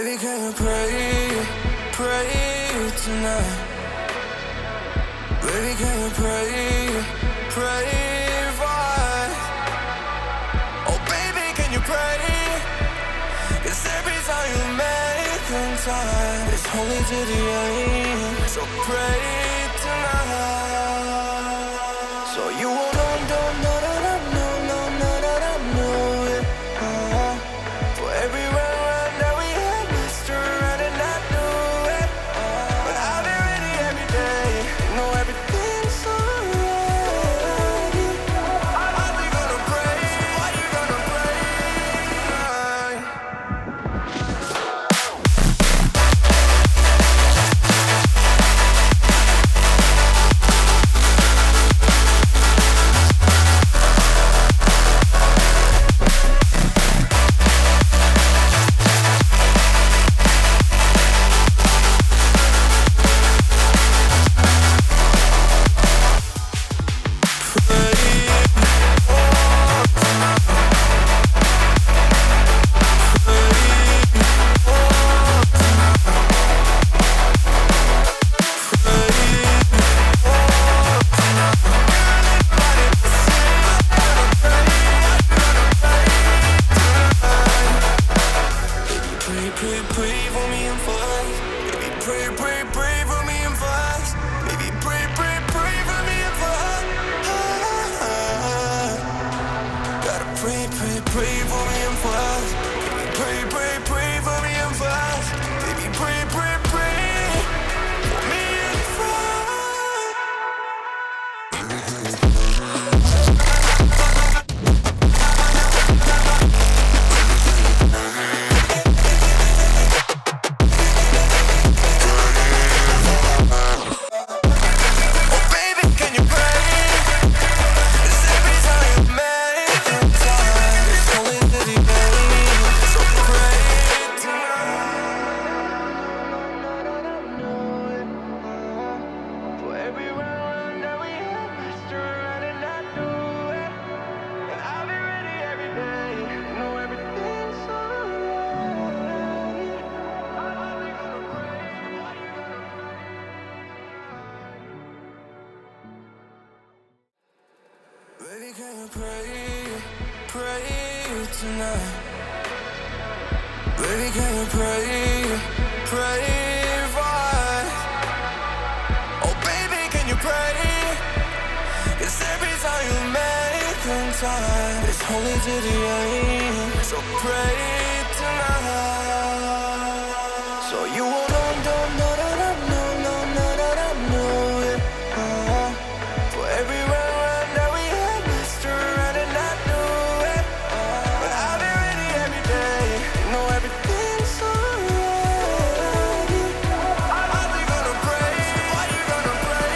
Baby, can you pray tonight? Baby, can you pray for us? Oh, baby, can you pray? 'Cause every time you make time, it's only to the end. So pray tonight. So you won't know that I know it. For every run that we had, messed around and I knew it. But I've been ready every day. Know everything's alright. Are we gonna pray? Are you gonna pray? Pray for me and fast. Baby, pray for me and fast. Baby, pray for me and fast. Gotta pray for me and fast. Baby, pray for me and fast. Baby, pray for me and fast. Baby, can you pray tonight? Baby, can you pray for us? Oh, baby, can you pray? 'Cause every time you make time, it's only to the end. So pray tonight. So you won't know that I know it. For every run that we had, messed around and I knew it. But I've been ready every day. Know everything's alright. Are we gonna pray? Are you gonna pray?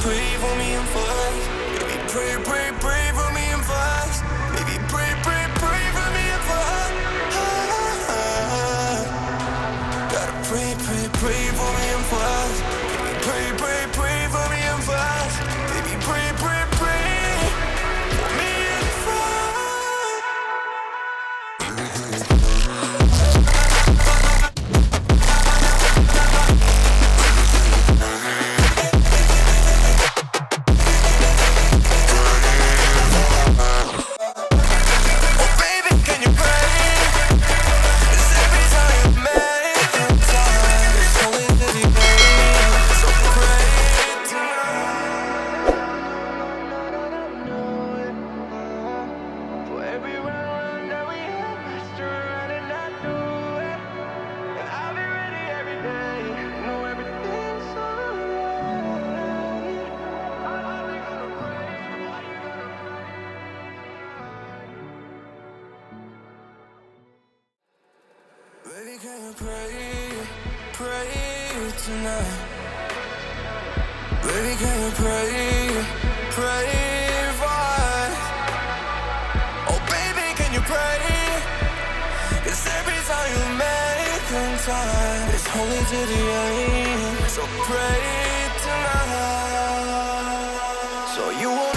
Pray for me and fast. Baby, pray for me and fast. Baby, pray for me and fast. Gotta pray for me and fast. Baby, pray for me and fast. Baby, pray for me and fast. pray tonight? Baby, can you pray for us? Oh baby, can you pray? 'Cause every time you make time, it's only to the end. So pray tonight, so you won't